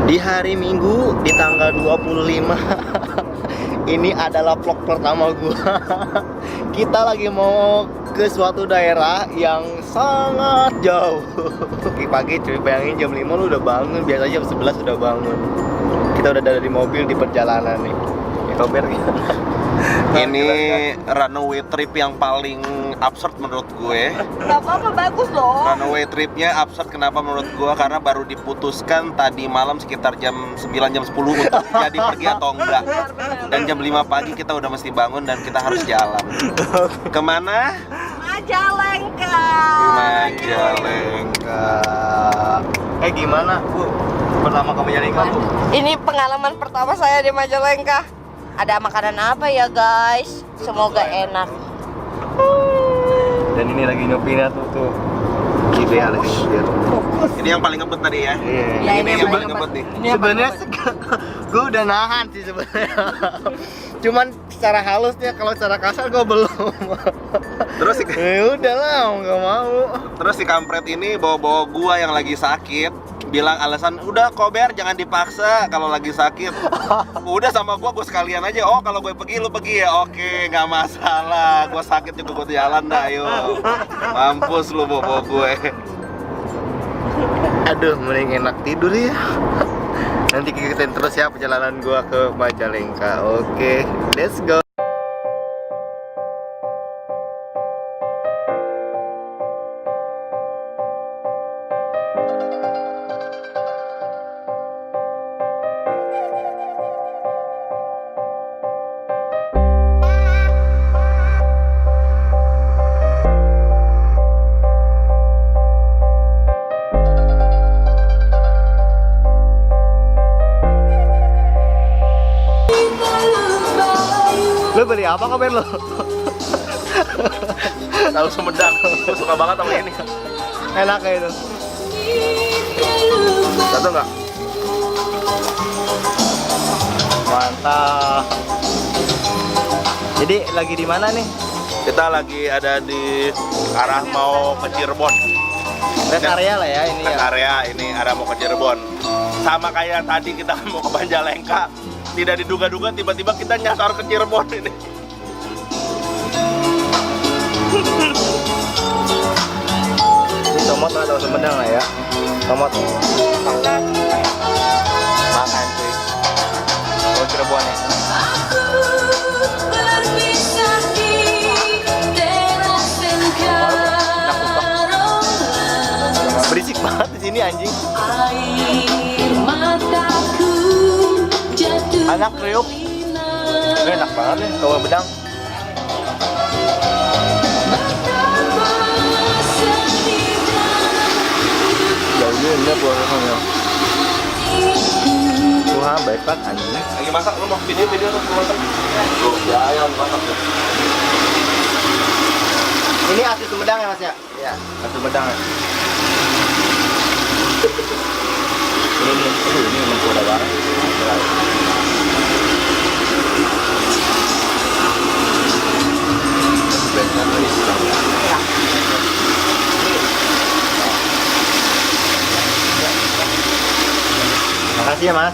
Di hari Minggu di tanggal 25 ini adalah vlog pertama gua. Kita lagi mau ke suatu daerah yang sangat jauh. Pagi-pagi cuy, bayangin jam 5 lu udah bangun. Biasanya jam 11 udah bangun. Kita udah ada di mobil di perjalanan nih. Ya kabar gitu. Ini runaway trip yang paling absurd menurut gue. Gak apa-apa, bagus loh. Runaway tripnya absurd kenapa menurut gue? Karena baru diputuskan tadi malam sekitar jam 9, jam 10 untuk jadi pergi atau enggak. Dan jam 5 pagi kita udah mesti bangun dan kita harus jalan. Kemana? Majalengka. Majalengka. Gimana Bu? Pertama ke Majalengka Bu? Ini pengalaman pertama saya di Majalengka. Ada makanan apa ya guys? Semoga enak. Dan ini lagi nyobain tuh. Gitu ya lagi nyobain. Ini yang paling ngebut tadi ya? Iya. Ya, ini yang paling ngebut nih. Sebenarnya gue udah nahan sih sebenarnya. Cuman secara halusnya, kalau secara kasar gue belum. Terus si, ya udahlah, nggak mau. terus si kampret ini bawa-bawa gua yang lagi sakit, bilang alasan udah Kober jangan dipaksa kalau lagi sakit. Udah sama gua sekalian aja. Oh kalau gue pergi lu pergi ya. Oke nggak masalah. Gua sakit juga gua jalan dah ayo. Mampus lu bawa gue. Aduh, mending enak tidur ya. Nanti ikutin terus ya perjalanan gua ke Majalengka. Oke, let's go. Lo beli apa kabar lo? Tahu Sumedang. Gua suka banget sama ini. Enak kayak itu. Satu nggak? Mantap. Jadi lagi di mana nih? Kita lagi ada di arah mau ke Cirebon. Rest area lah ya ini Rest ya. area ini arah mau ke Cirebon. Sama kayak tadi kita mau ke Majalengka. Tidak diduga-duga tiba-tiba kita nyasar ke Cirebon ini. Ini tomat atau Sumedang lah ya. Tomat. Makan cuy. Oh Cirebon ya. Berisik banget di sini anjing. Anak kriuk. Ini enak banget nih kalau bedang. Jauhnya buahnya. Wah, baik banget anjing. Lagi masak lu mau video tuh masak. Tuh, ya yang masak tuh. Ini asli Sumedang ya Mas ya? Iya, asli Sumedang ya. Ini menggoda banget. Makasih ya Mas.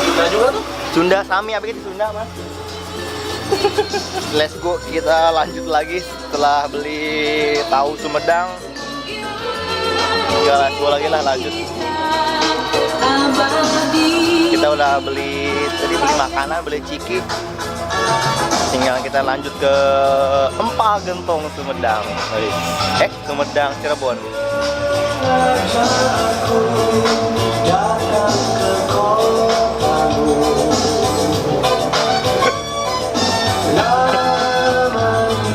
Sunda juga tuh. Sunda Sami apa itu Sunda Mas? Let's go, kita lanjut lagi setelah beli tahu Sumedang. Ya, let's go lagi lah lanjut. Kita udah beli makanan, beli ciki. Tinggal kita lanjut ke Empal Gentong Sumedang. Sumedang Cirebon.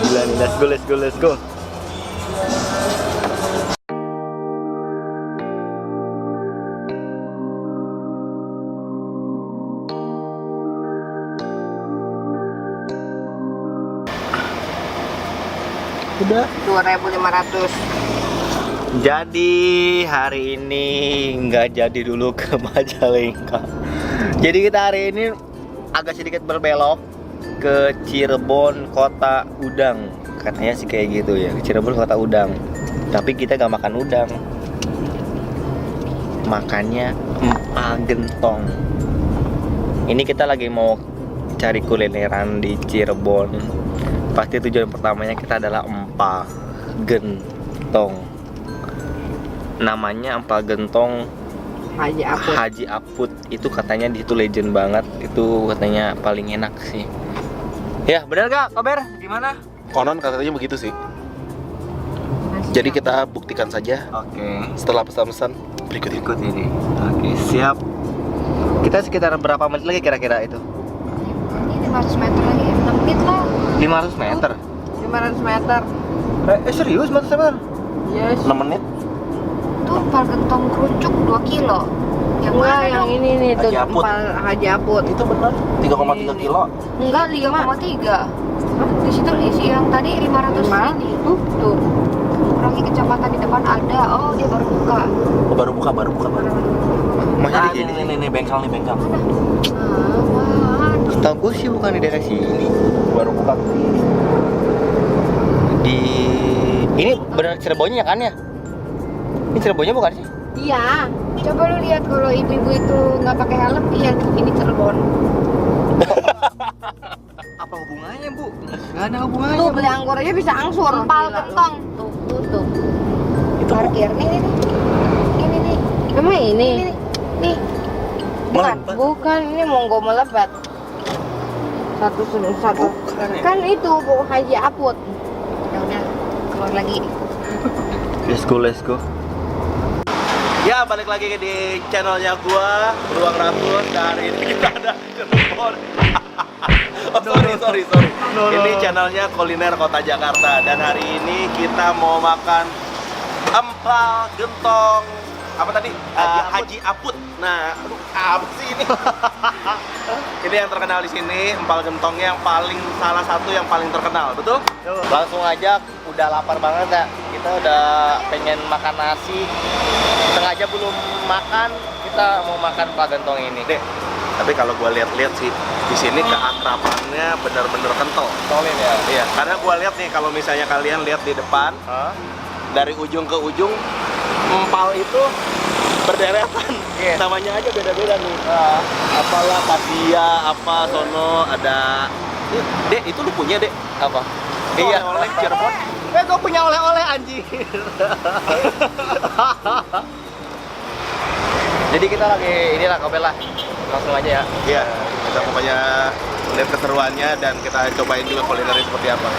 Gila nih, let's go. Udah 2.500. Jadi hari ini nggak jadi dulu ke Majalengka. Jadi kita hari ini agak sedikit berbelok ke Cirebon Kota Udang. Katanya sih kayak gitu ya, ke Cirebon Kota Udang. Tapi kita nggak makan udang, makannya empal gentong. Ini kita lagi mau cari kulineran di Cirebon. Pasti tujuan pertamanya kita adalah empal gentong. Namanya empal gentong Haji Aput. Itu katanya di situ legend banget. Itu katanya paling enak sih. Ya, benar gak, Kober? Gimana? Konon katanya begitu sih. Jadi kita buktikan saja Oke. setelah pesan-pesan berikut ini. Oke, siap. Kita sekitar berapa menit lagi kira-kira itu? Ini 500 meter lagi, 6 menit lah. 500 meter. 500 meter. Serius 500 meter? Yes. 6 menit. Tuh empal gentong kerucuk 2 kilo. Yang enggak, yang ini nih tuh Haji Aput. empal Haji Aput. Itu benar 3,3 kilo. Enggak, 5,3. Di situ isi yang tadi 500 ini. Tuh. Kurangi kecamatan di depan ada. Oh, dia baru buka. Oh, baru buka. Masa di Ini sini? nih bengkel. Setahu gue sih bukan di daerah sini. Baru buka. Di ini benar Cirebonnya kan ya? Ini Cirebonnya bukan sih? Iya. Coba lu lihat kalau ibu-ibu itu nggak pakai helm, iya ini Cirebon. Apa hubungannya, Bu? Gak ada hubungannya. Tuh beli anggur aja bisa angsur. Empal gentong. Tuh. Itu Parkir nih. Ini. Emang ini? Nih. Melebat. Bukan, ini monggo melebat. Satu. Bukan ya? Kan itu Bu Haji Aput. Ya udah, keluar lagi. Let's go. Ya, balik lagi di channelnya gua, Beruang Ratus. Dan hari ini kita ada di Cirebon. Sorry. No. Ini channelnya Kuliner Kota Jakarta. Dan hari ini kita mau makan empal gentong. Apa tadi? Haji Aput. Nah, aduh, apa sih ini? Ini yang terkenal di sini, empal gentongnya yang salah satu yang paling terkenal, betul? Langsung aja, udah lapar banget ya. Kita udah pengen makan nasi. Sengaja belum makan, kita mau makan empal gentong ini. Dek, tapi kalau gua lihat-lihat sih di sini keakrabannya benar-benar kental. Tolin ya. Iya, karena gua lihat nih kalau misalnya kalian lihat di depan Hah? dari ujung ke ujung empal itu berderetan. Iya. Namanya aja beda-beda nih. Apalah Katia, apa sono ada. Dek, itu lu punya, Dek? Apa? Iya, oleh Cirebon. Gue punya oleh-oleh anjir. Jadi kita lagi inilah Kobel lah. Langsung aja ya. Iya, kita pokoknya lihat keseruannya dan kita cobain juga kulinernya seperti apa.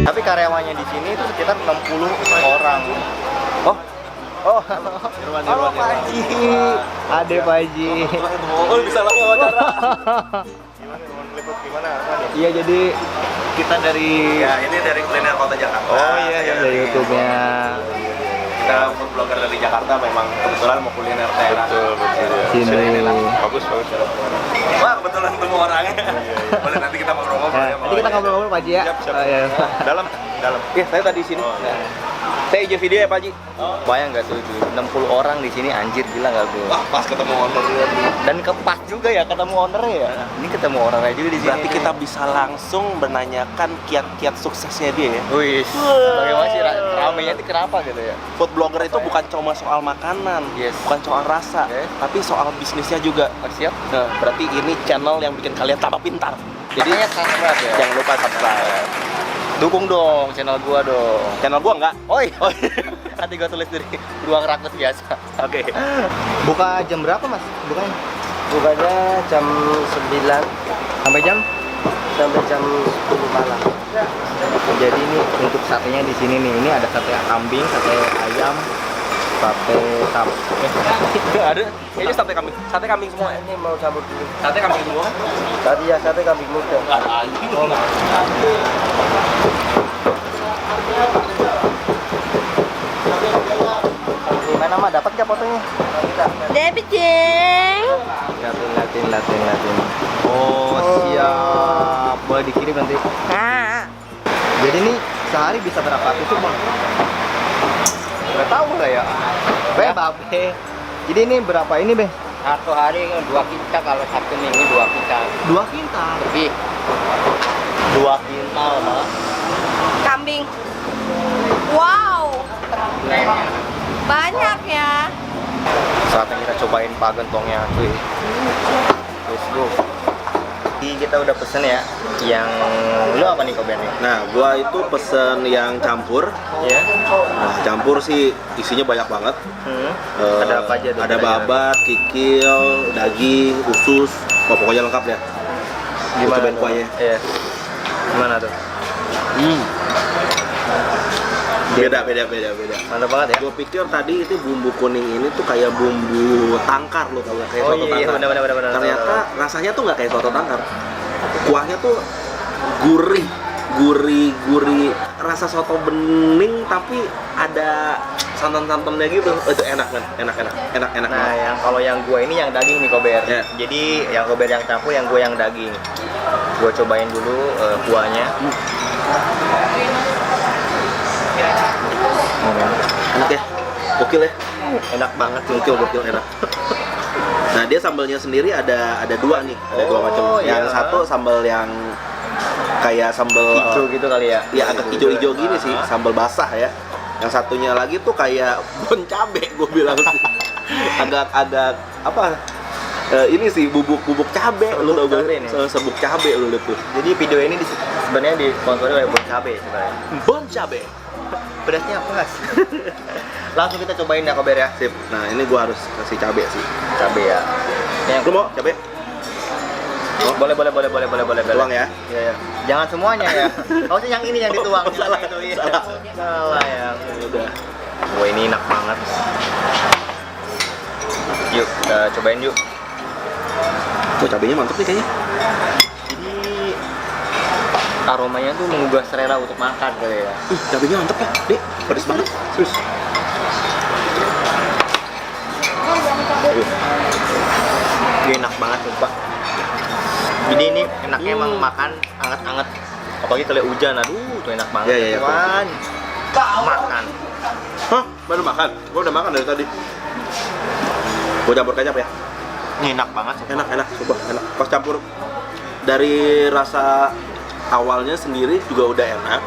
Tapi karyawannya di sini itu sekitar 60 orang. Oh, Irwan. halo Pak Haji. Ade Pak Haji. Oh, bisa langsung wawancara. Gimana? Iya, jadi kita dari Ya, ini dari Kuliner Kota Jakarta. iya dari YouTube-nya. Kita food blogger dari Jakarta, memang kebetulan mau kuliner daerah. Sini. Bagus. Wah, kebetulan ketemu orangnya. Boleh nanti kita ngobrol-ngobrol Nah, ya. nanti kita ngobrol-ngobrol Pak Haji ya. Siap. Oh, iya. Dalam. Iya, saya tadi di sini. Oh, iya. Saya izin video ya, Pak Haji. Bayang nggak tuh 60 orang di sini, anjir, gila nggak tuh? Wah, pas ketemu owner. Dan kepas juga ya ketemu ownernya ya. Ini ketemu orangnya juga di sini. Berarti kita bisa langsung menanyakan kiat-kiat suksesnya dia ya. Wih, bagaimana sih ramenya itu kenapa gitu ya? Food blogger itu bukan cuma soal makanan, Yes. bukan soal rasa, Yes. tapi soal bisnisnya juga. Siap? Nah, berarti ini channel yang bikin kalian tambah pintar. Jadi subscribe ya. Jangan lupa subscribe. Dukung dong channel gua dong. Channel gua enggak? Oh iya. Nanti gua tulis dari Ruang Rakus biasa. Oke. Buka jam berapa Mas? Bukanya? Bukanya jam 9 Sampai jam? sampai jam 10 malam. Jadi ini untuk satenya di sini nih. Ini ada sate kambing, sate ayam, sate Ada. Kayaknya sate kambing semua ya. Ini mau campur dulu. Sate kambing semua. Tadi ya sate kambing muda. Gimana? Gimana mah, dapat nggak fotonya? Dapat Jeng. Latin. Oh, siap. Boleh dikirim nanti. Nah, Jadi ini sehari bisa berapa tusuk bang? Nggak tahu lah ya. Babe. Jadi ini berapa ini be? Satu hari 2 kintal, kalau satu minggu 2 kintal 2 kintal. lebih. 2 kintal bang. kambing. Wow. Banyak ya. Saatnya kita cobain pagentongnya cuy. Let's go. Jadi kita udah pesen ya. Yang lu apa nih kober nih? Nah, gua itu pesen yang campur. Ya. Nah, campur sih isinya banyak banget. Ada apa aja tuh? Ada kira-kira? babat, kikil, daging, usus, pokoknya lengkap ya. Gua cobain tuh? kuahnya. Iya. Gimana tuh? Beda. Mantap banget ya. Gue pikir tadi itu bumbu kuning ini tuh kayak bumbu tangkar lo, tau gak? Kayak Oh soto iya, tangkar. benar. Ternyata rasanya tuh nggak kayak soto tangkar. Kuahnya tuh gurih, rasa soto bening tapi ada santan-santannya gitu. Itu enak kan? Enak Nah, banget. yang kalau yang gua ini yang daging nih kober. Ya. Jadi yang kober yang campur, yang gua yang daging. Gua cobain dulu kuahnya. Enak ya? Gokil ya? Enak banget tuh. Gokil enak. Nah, dia sambalnya sendiri ada dua nih, ada dua Oh, macam. Yang iya. satu sambal yang kayak sambal Hijau gitu kali ya. ya agak hijau-hijau gini sih, sambal basah ya. Yang satunya lagi tuh kayak bon cabe, gue bilang sih. Agak apa? Ini sih bubuk cabe, lu tau gak? cabe nih. Serbuk cabe lu lihat tuh. Jadi video ini sebenarnya disponsori oleh Bon Cabe sebenarnya. Bon cabe. Pedasnya pas. Langsung kita cobain ya kober ya. Sip. Nah, ini gua harus kasih cabe sih. Cabe ya. Ini yang Lu mau cabe? boleh. Tuang ya. Iya, ya. Jangan semuanya ya. Harusnya yang ini yang dituang. Oh, salah. Itu, iya. Salah. Salah yang. Udah. Wah, ini enak banget. Yuk, kita cobain yuk. Oh, cabenya mantep nih kayaknya. Jadi aromanya tuh menggugah selera untuk makan kali ya. Cabenya mantep ya, Dek. Pedes banget. Serius. Ini enak banget sumpah. Jadi ini enaknya emang makan anget-anget. Apalagi kalau hujan, aduh tuh enak banget. Iya. Cuman makan. Hah? Baru makan? Gua udah makan dari tadi. Gua campur kecap ya. Ini enak banget. Sumpah. Enak, sumpah enak. Pas campur dari rasa awalnya sendiri juga udah enak.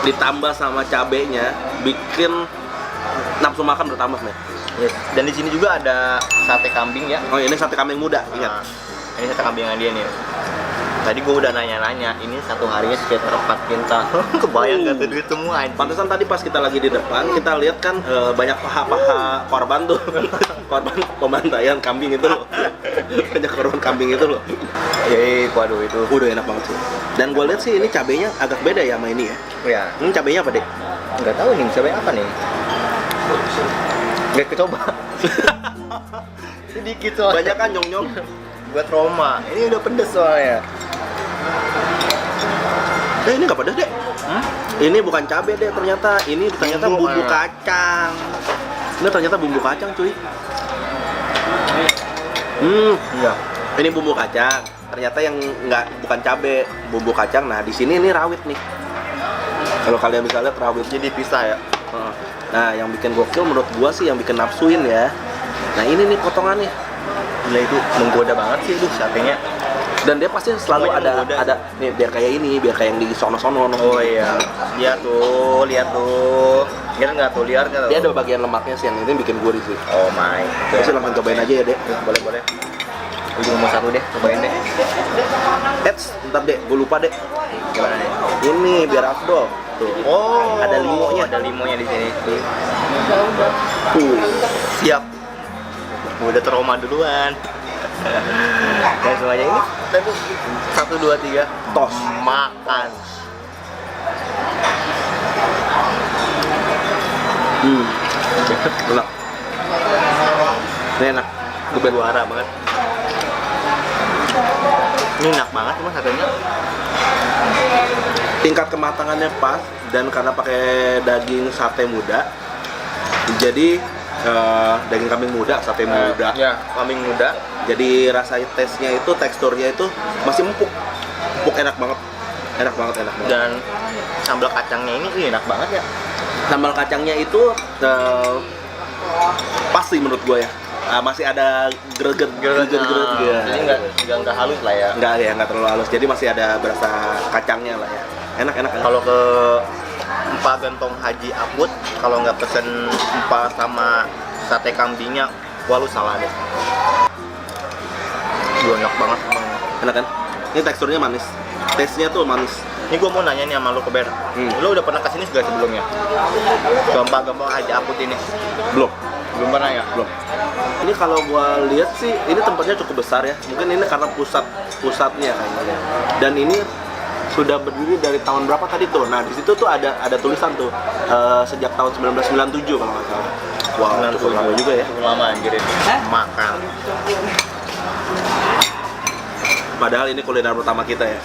Ditambah sama cabenya bikin nafsu makan bertambah nih. Yes. Dan di sini juga ada sate kambing ya. Oh, ini sate kambing muda, ingat. Nah, ini sate kambingnya dia nih. Tadi gue udah nanya-nanya, ini satu harinya sekitar 4 kintal. Kebayang gak tuh duit semua anjing. Pantesan tadi pas kita lagi di depan, kita lihat kan banyak paha-paha korban tuh. Korban pembantaian kambing itu loh. Banyak korban kambing itu loh. Waduh itu. Udah enak banget sih. Dan gue lihat sih ini cabenya agak beda ya sama ini ya. Ya, Ini cabenya apa, Dek? nggak tahu nih cabai apa nih. Gak kecoba. Sedikit soalnya. Banyak kan nyong-nyong. Buat Roma. Ini udah pedes soalnya. Ini nggak pedas, Dek. Ini bukan cabai, Dek, ternyata. Ini ternyata Bumbu, bumbu ah. kacang. Ini ternyata bumbu kacang, cuy. Iya. Ini bumbu kacang. Ternyata yang bukan cabai, bumbu kacang. Nah, di sini ini rawit nih. Kalau kalian bisa lihat rawit. Jadi pisah ya. Nah, yang bikin gokil menurut gua sih yang bikin nafsuin ya. Nah, ini nih potongannya. Gila itu menggoda banget sih itu satenya. Dan dia pasti selalu Banyak ada menggoda. nih biar kayak ini, biar kayak yang di sono-sono. Oh iya. Lihat tuh. Lihat nggak tuh? Lihat nggak tuh? Dia ada bagian lemaknya sih yang ini bikin gurih sih. Oh my. Terus langsung cobain aja ya, Dek. Boleh. Gue juga mau satu deh, cobain deh. Bentar, Dek, gue lupa, Dek. Gimana nih? Ini biar afdol. Tuh. Oh, Ada limonya. Ada limonya di sini. Tuh. Siap. Udah trauma duluan. Dan semuanya ini tadi 1, 2, 3 Tos. makan. Enak. Ini enak. Berbuara banget. Ini enak banget cuma satunya. Tingkat kematangannya pas dan karena pakai daging sate muda, jadi daging kambing muda, sate muda. Ya, kambing muda. Jadi rasa tesnya itu, teksturnya itu masih empuk. Empuk, enak banget. Enak banget. Dan sambal kacangnya ini enak banget ya. Sambal kacangnya itu pasti menurut gue ya. Masih ada greget. Jadi nggak halus lah ya. Nggak terlalu halus. Jadi masih ada berasa kacangnya lah ya. Enak. Kalau ke Empa Gentong Haji Aput, kalau nggak pesen empa sama sate kambingnya, wah lu salah deh. Gue enak banget emang. Enak kan? Ini teksturnya manis. Taste-nya tuh manis. Ini gue mau nanya nih sama lu Kober. Lu udah pernah kesini gak sebelumnya? Ke Empa Gentong Haji Aput ini? Belum. Belum pernah ya? Belum. Ini kalau gua lihat sih, ini tempatnya cukup besar ya. Mungkin ini karena pusatnya kayaknya. Dan ini sudah berdiri dari tahun berapa tadi tuh? Nah, di situ tuh ada tulisan tuh sejak tahun 1997 kalau nggak salah. Wow, cukup lama juga ya. Cukup lama anjir ini. Makan. Padahal ini kuliner pertama kita ya.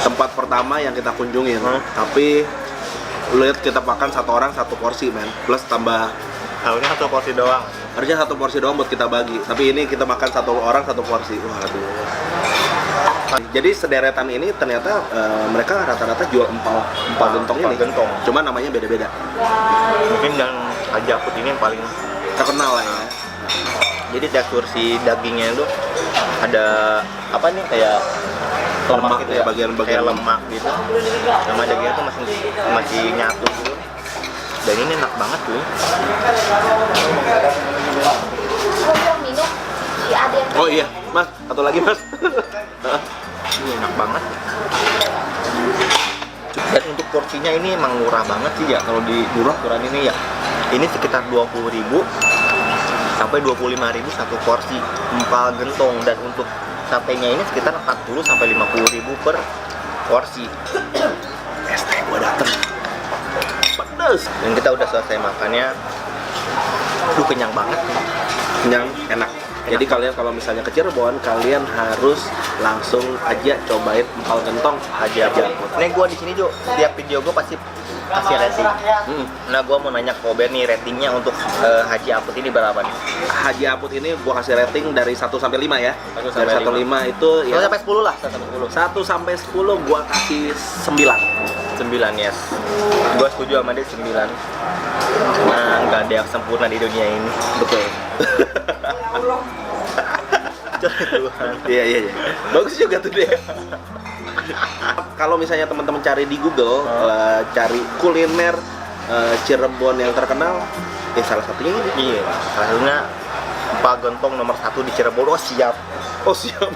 Tempat pertama yang kita kunjungin. Tapi lihat kita makan satu orang satu porsi men, plus tambah Harusnya satu porsi doang. harusnya satu porsi doang buat kita bagi, tapi ini kita makan satu orang satu porsi. Waduh. Jadi sederetan ini ternyata mereka rata-rata jual empal gentong ini. Gentong. Cuma namanya beda-beda. Mungkin yang Haji Aput ini yang paling Terkenal lah ya. jadi tekstur si dagingnya itu ada apa nih kayak Lemak gitu ya, bagian-bagian kayak lemak gitu. Sama dagingnya tuh masih nyatu gitu. Dan ini enak banget tuh. Oh iya, Mas, satu lagi Mas. Ini enak banget. Dan untuk porsinya ini emang murah banget sih ya kalau di ukuran ini ya. Ini sekitar 20.000 sampai 25.000 satu porsi empal gentong, dan untuk satenya ini sekitar 40 sampai 50.000 per porsi. ST gua dateng. Pedes. Dan kita udah selesai makannya. Aduh, kenyang banget nih. Kenyang, enak. Jadi kalian kalau misalnya ke Cirebon, kalian harus langsung aja cobain empal gentong Haji Aput. Nih gue di sini Jo, setiap video gue pasti kasih rating. Nah gue mau nanya ke Kober nih, ratingnya untuk Haji Aput ini berapa nih? Haji Aput ini gua kasih rating dari 1 sampai 5 ya. 1 Dari sampai 1 5 itu ya 1 sampai 10 lah, 1 sampai 10. 1 sampai 10 gua kasih 9. 9 yes. Gue setuju sama dia 9. Nah nggak ada yang sempurna di dunia ini. Betul. Tuhan. Iya. Bagus juga tuh dia. Kalau misalnya teman-teman cari di Google, cari kuliner Cirebon yang terkenal, ya salah satunya ini. Iya, salah satunya Empa Gentong nomor 1 di Cirebon. Oh siap. Oh siap.